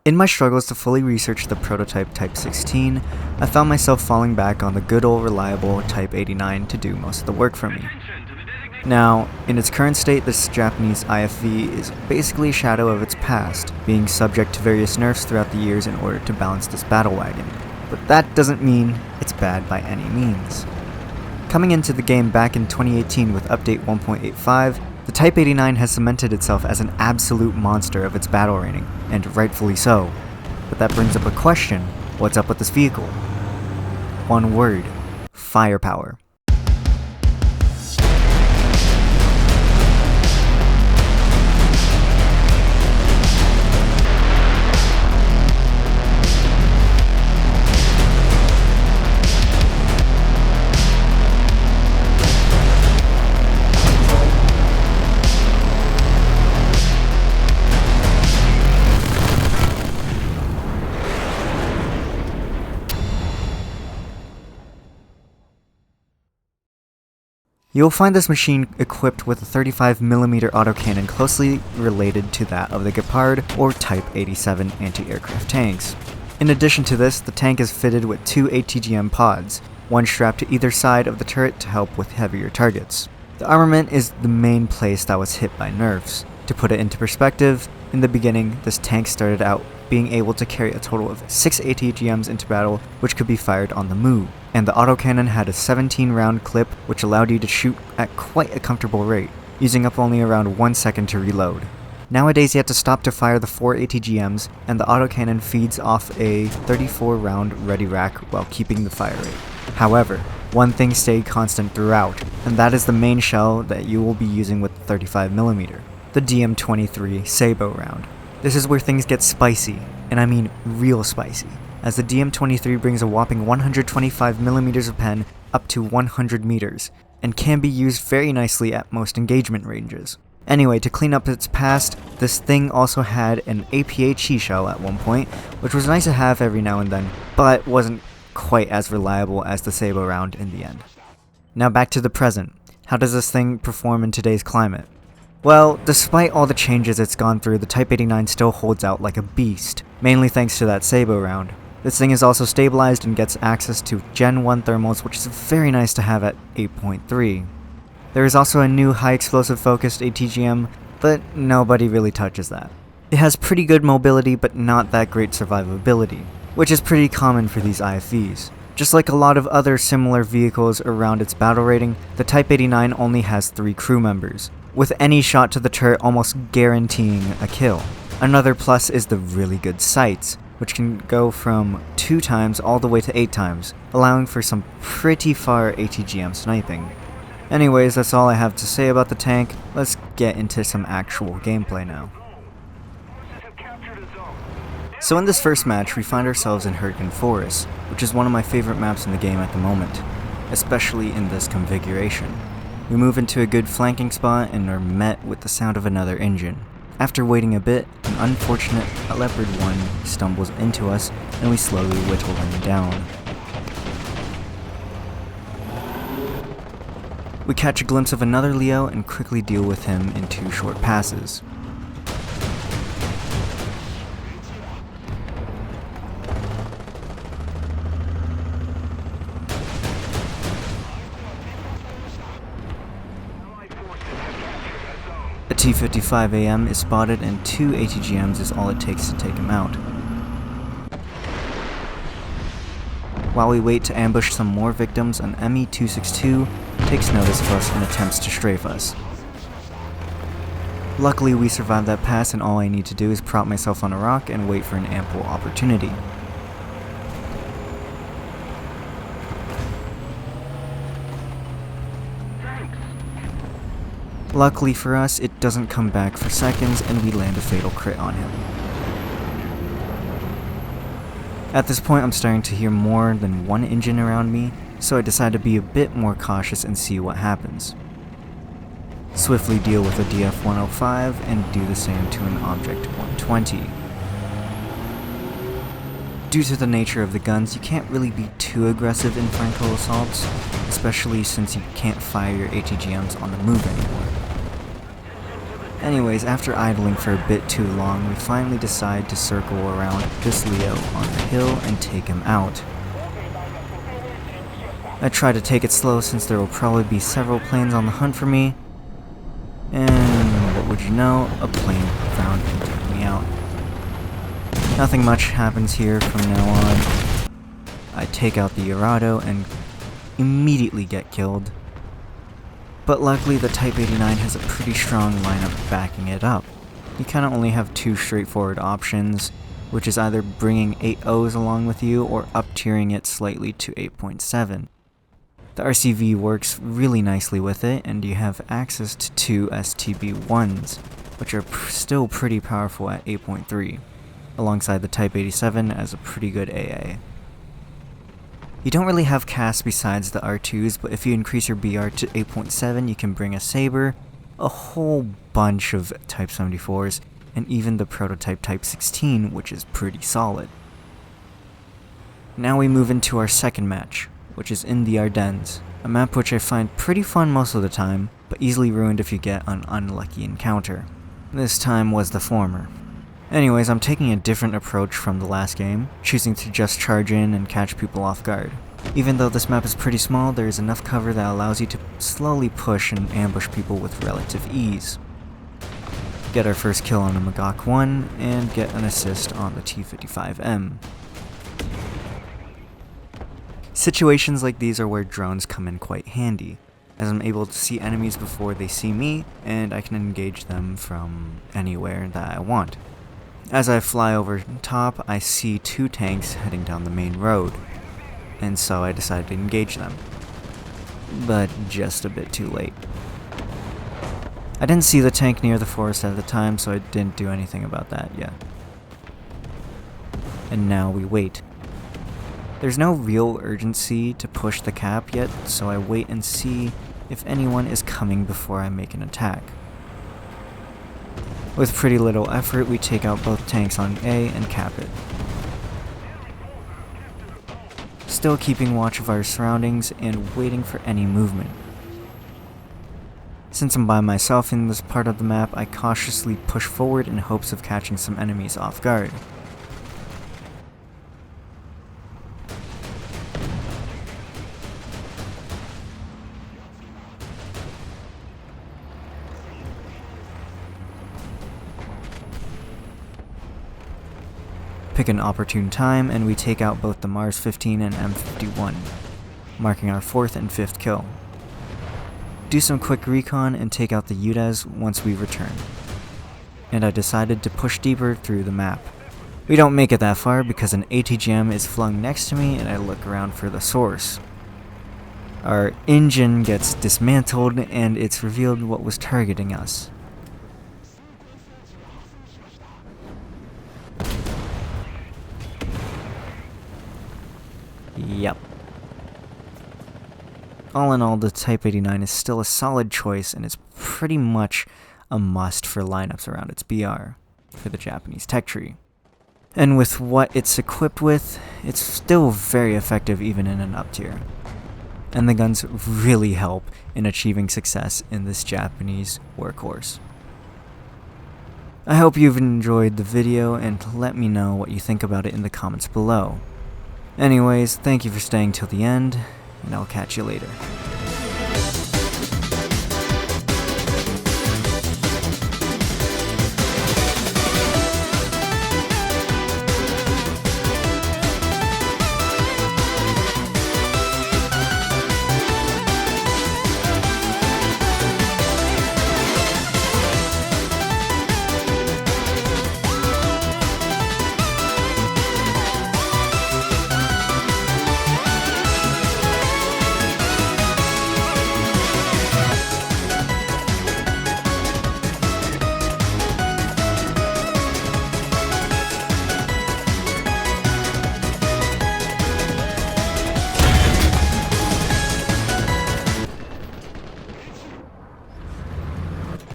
In my struggles to fully research the prototype Type 16, I found myself falling back on the good old reliable Type 89 to do most of the work for me. Now, in its current state, this Japanese IFV is basically a shadow of its past, being subject to various nerfs throughout the years in order to balance this battle wagon. But that doesn't mean it's bad by any means. Coming into the game back in 2018 with update 1.85, the Type 89 has cemented itself as an absolute monster of its battle rating, and rightfully so. But that brings up a question: what's up with this vehicle? One word: firepower. You'll find this machine equipped with a 35mm autocannon closely related to that of the Gepard or Type 87 anti-aircraft tanks. In addition to this, the tank is fitted with 2 ATGM pods, one strapped to either side of the turret to help with heavier targets. The armament is the main place that was hit by nerfs. To put it into perspective, in the beginning, this tank started out being able to carry a total of 6 ATGMs into battle, which could be fired on the move, and the autocannon had a 17-round clip which allowed you to shoot at quite a comfortable rate, using up only around 1 second to reload. Nowadays you have to stop to fire the 4 ATGMs, and the autocannon feeds off a 34-round ready rack while keeping the fire rate. However, one thing stayed constant throughout, and that is the main shell that you will be using with the 35mm, the DM23 Sabo round. This is where things get spicy, and I mean real spicy, as the DM23 brings a whopping 125mm of pen up to 100 meters, and can be used very nicely at most engagement ranges. Anyway, to clean up its past, this thing also had an APHE shell at one point, which was nice to have every now and then, but wasn't quite as reliable as the Sabo round in the end. Now back to the present. How does this thing perform in today's climate? Well, despite all the changes it's gone through, the Type 89 still holds out like a beast, mainly thanks to that Sabo round. This thing is also stabilized and gets access to Gen 1 thermals, which is very nice to have at 8.3. There is also a new high explosive focused ATGM, but nobody really touches that. It has pretty good mobility, but not that great survivability, which is pretty common for these IFVs. Just like a lot of other similar vehicles around its battle rating, the Type 89 only has 3 crew members, with any shot to the turret almost guaranteeing a kill. Another plus is the really good sights, which can go from 2 times all the way to 8 times, allowing for some pretty far ATGM sniping. Anyways, that's all I have to say about the tank. Let's get into some actual gameplay now. So in this first match, we find ourselves in Hurricane Forest, which is one of my favorite maps in the game at the moment, especially in this configuration. We move into a good flanking spot and are met with the sound of another engine. After waiting a bit, an unfortunate Leopard 1 stumbles into us and we slowly whittle him down. We catch a glimpse of another Leo and quickly deal with him in 2 short passes. A T-55AM is spotted and 2 ATGMs is all it takes to take him out. While we wait to ambush some more victims, an ME-262 takes notice of us and attempts to strafe us. Luckily we survived that pass, and all I need to do is prop myself on a rock and wait for an ample opportunity. Luckily for us, it doesn't come back for seconds and we land a fatal crit on him. At this point I'm starting to hear more than 1 engine around me, so I decide to be a bit more cautious and see what happens. Swiftly deal with a DF-105 and do the same to an Object 120. Due to the nature of the guns, you can't really be too aggressive in frontal assaults, especially since you can't fire your ATGMs on the move anymore. Anyways, after idling for a bit too long, we finally decide to circle around this Leo on the hill and take him out. I try to take it slow since there will probably be several planes on the hunt for me, and what would you know, a plane found and took me out. Nothing much happens here from now on. I take out the Dorado and immediately get killed. But luckily the Type 89 has a pretty strong lineup backing it up. You kind of only have two straightforward options, which is either bringing 8.0s along with you or up-tiering it slightly to 8.7. The RCV works really nicely with it, and you have access to two STB-1s, which are still pretty powerful at 8.3, alongside the Type 87 as a pretty good AA. You don't really have casts besides the R2s, but if you increase your BR to 8.7, you can bring a Saber, a whole bunch of Type 74s, and even the prototype Type 16, which is pretty solid. Now we move into our second match, which is in the Ardennes, a map which I find pretty fun most of the time, but easily ruined if you get an unlucky encounter. This time was the former. Anyways, I'm taking a different approach from the last game, choosing to just charge in and catch people off guard. Even though this map is pretty small, there is enough cover that allows you to slowly push and ambush people with relative ease. Get our first kill on a Magok 1, and get an assist on the T-55M. Situations like these are where drones come in quite handy, as I'm able to see enemies before they see me, and I can engage them from anywhere that I want. As I fly over top, I see two tanks heading down the main road, and so I decide to engage them. But just a bit too late. I didn't see the tank near the forest at the time, so I didn't do anything about that yet. And now we wait. There's no real urgency to push the cap yet, so I wait and see if anyone is coming before I make an attack. With pretty little effort, we take out both tanks on A and cap it. Still keeping watch of our surroundings and waiting for any movement. Since I'm by myself in this part of the map, I cautiously push forward in hopes of catching some enemies off guard. Pick an opportune time, and we take out both the Mars 15 and M51, marking our 4th and 5th kill. Do some quick recon and take out the UDES once we return. And I decided to push deeper through the map. We don't make it that far because an ATGM is flung next to me and I look around for the source. Our engine gets dismantled and it's revealed what was targeting us. Yep. All in all, the Type 89 is still a solid choice and is pretty much a must for lineups around its BR for the Japanese tech tree. And with what it's equipped with, it's still very effective even in an up tier. And the guns really help in achieving success in this Japanese workhorse. I hope you've enjoyed the video and let me know what you think about it in the comments below. Anyways, thank you for staying till the end, and I'll catch you later.